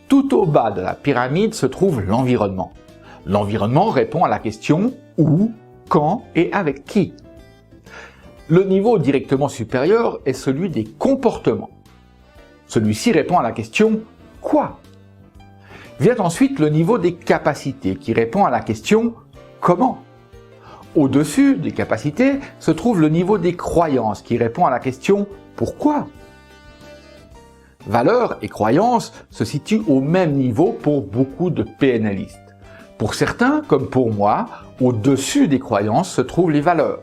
Tout au bas de la pyramide se trouve l'environnement. L'environnement répond à la question où, quand et avec qui. Le niveau directement supérieur est celui des comportements. Celui-ci répond à la question quoi. Vient ensuite le niveau des capacités qui répond à la question comment. Au-dessus des capacités se trouve le niveau des croyances qui répond à la question pourquoi. Valeurs et croyances se situent au même niveau pour beaucoup de PNListes. Pour certains, comme pour moi, au-dessus des croyances se trouvent les valeurs.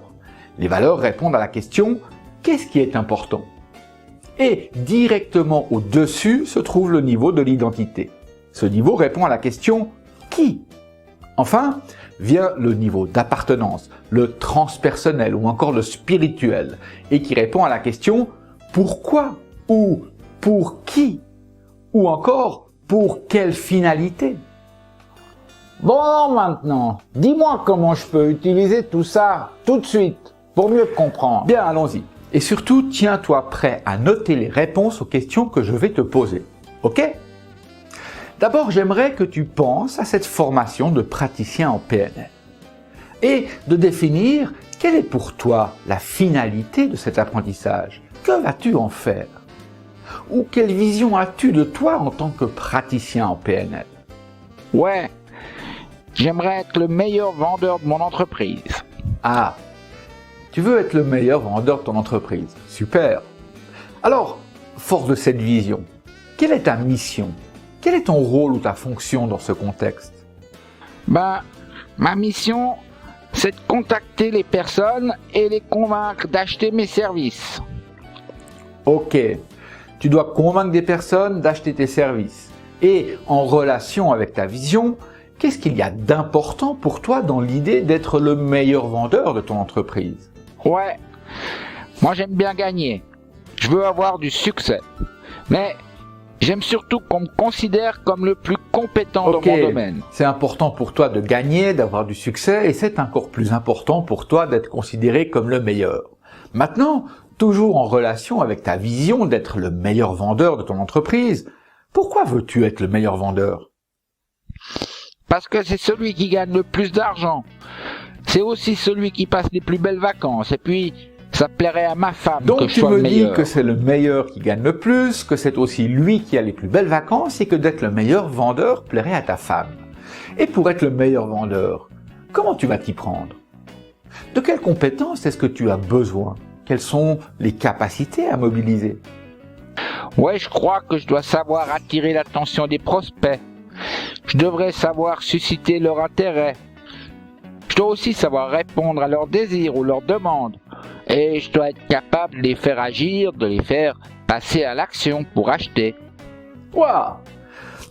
Les valeurs répondent à la question « Qu'est-ce qui est important ?» Et directement au-dessus se trouve le niveau de l'identité. Ce niveau répond à la question « Qui ?» Enfin, vient le niveau d'appartenance, le transpersonnel ou encore le spirituel, et qui répond à la question « Pourquoi ?» ou « Pour qui ?» ou encore « Pour quelle finalité ?» Bon, maintenant, dis-moi comment je peux utiliser tout ça tout de suite, pour mieux te comprendre. Bien, allons-y. Et surtout, tiens-toi prêt à noter les réponses aux questions que je vais te poser. Ok? D'abord, j'aimerais que tu penses à cette formation de praticien en PNL et de définir quelle est pour toi la finalité de cet apprentissage. Que vas-tu en faire? Ou quelle vision as-tu de toi en tant que praticien en PNL? Ouais, j'aimerais être le meilleur vendeur de mon entreprise. Ah, tu veux être le meilleur vendeur de ton entreprise. Super. Alors, fort de cette vision, quelle est ta mission? Quel est ton rôle ou ta fonction dans ce contexte? Ma mission, c'est de contacter les personnes et les convaincre d'acheter mes services. Ok, tu dois convaincre des personnes d'acheter tes services. Et en relation avec ta vision, qu'est-ce qu'il y a d'important pour toi dans l'idée d'être le meilleur vendeur de ton entreprise? Ouais, moi j'aime bien gagner. Je veux avoir du succès. Mais j'aime surtout qu'on me considère comme le plus compétent dans mon domaine. C'est important pour toi de gagner, d'avoir du succès, et c'est encore plus important pour toi d'être considéré comme le meilleur. Maintenant, toujours en relation avec ta vision d'être le meilleur vendeur de ton entreprise, pourquoi veux-tu être le meilleur vendeur? Parce que c'est celui qui gagne le plus d'argent. C'est aussi celui qui passe les plus belles vacances. Et puis, ça plairait à ma femme que je sois le meilleur. Donc tu me dis que c'est le meilleur qui gagne le plus, que c'est aussi lui qui a les plus belles vacances et que d'être le meilleur vendeur plairait à ta femme. Et pour être le meilleur vendeur, comment tu vas t'y prendre? De quelles compétences est-ce que tu as besoin? Quelles sont les capacités à mobiliser? Ouais, je crois que je dois savoir attirer l'attention des prospects. Je devrais savoir susciter leur intérêt. Je dois aussi savoir répondre à leurs désirs ou leurs demandes. Et je dois être capable de les faire agir, de les faire passer à l'action pour acheter. Waouh!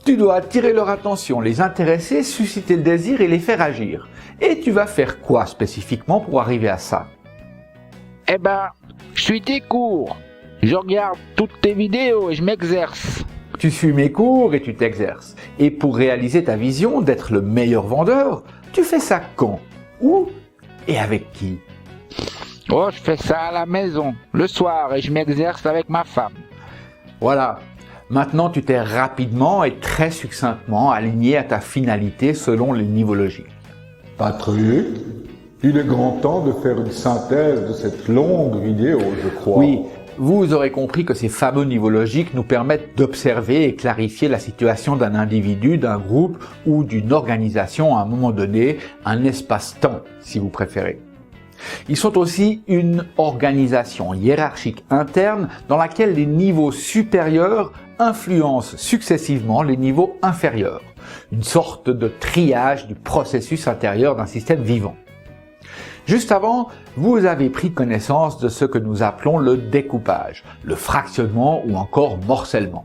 Tu dois attirer leur attention, les intéresser, susciter le désir et les faire agir. Et tu vas faire quoi spécifiquement pour arriver à ça? Eh ben, je suis tes cours. Je regarde toutes tes vidéos et je m'exerce. Tu suis mes cours et tu t'exerces. Et pour réaliser ta vision d'être le meilleur vendeur, tu fais ça quand? Où? Et avec qui? Oh, je fais ça à la maison, le soir, et je m'exerce avec ma femme. Voilà. Maintenant, tu t'es rapidement et très succinctement aligné à ta finalité selon les niveaux logiques. Patrick, il est grand temps de faire une synthèse de cette longue vidéo, je crois. Oui, vous aurez compris que ces fameux niveaux logiques nous permettent d'observer et clarifier la situation d'un individu, d'un groupe ou d'une organisation à un moment donné, un espace-temps, si vous préférez. Ils sont aussi une organisation hiérarchique interne dans laquelle les niveaux supérieurs influencent successivement les niveaux inférieurs, une sorte de triage du processus intérieur d'un système vivant. Juste avant, vous avez pris connaissance de ce que nous appelons le découpage, le fractionnement ou encore morcellement,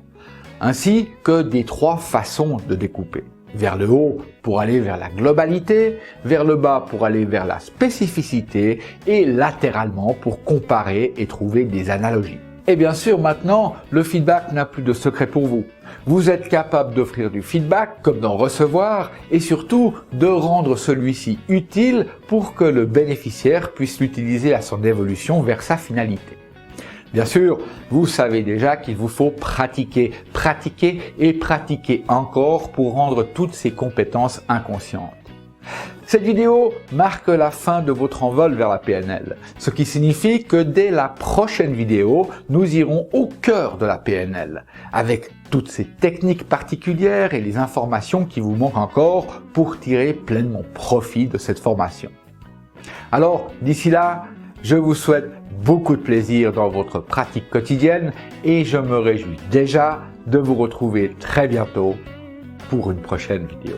ainsi que des trois façons de découper. Vers le haut pour aller vers la globalité, vers le bas pour aller vers la spécificité et latéralement pour comparer et trouver des analogies. Et bien sûr, maintenant, le feedback n'a plus de secret pour vous. Vous êtes capable d'offrir du feedback comme d'en recevoir et surtout de rendre celui-ci utile pour que le bénéficiaire puisse l'utiliser à son évolution vers sa finalité. Bien sûr, vous savez déjà qu'il vous faut pratiquer, pratiquer et pratiquer encore pour rendre toutes ces compétences inconscientes. Cette vidéo marque la fin de votre envol vers la PNL, ce qui signifie que dès la prochaine vidéo, nous irons au cœur de la PNL, avec toutes ces techniques particulières et les informations qui vous manquent encore pour tirer pleinement profit de cette formation. Alors, d'ici là, je vous souhaite beaucoup de plaisir dans votre pratique quotidienne et je me réjouis déjà de vous retrouver très bientôt pour une prochaine vidéo.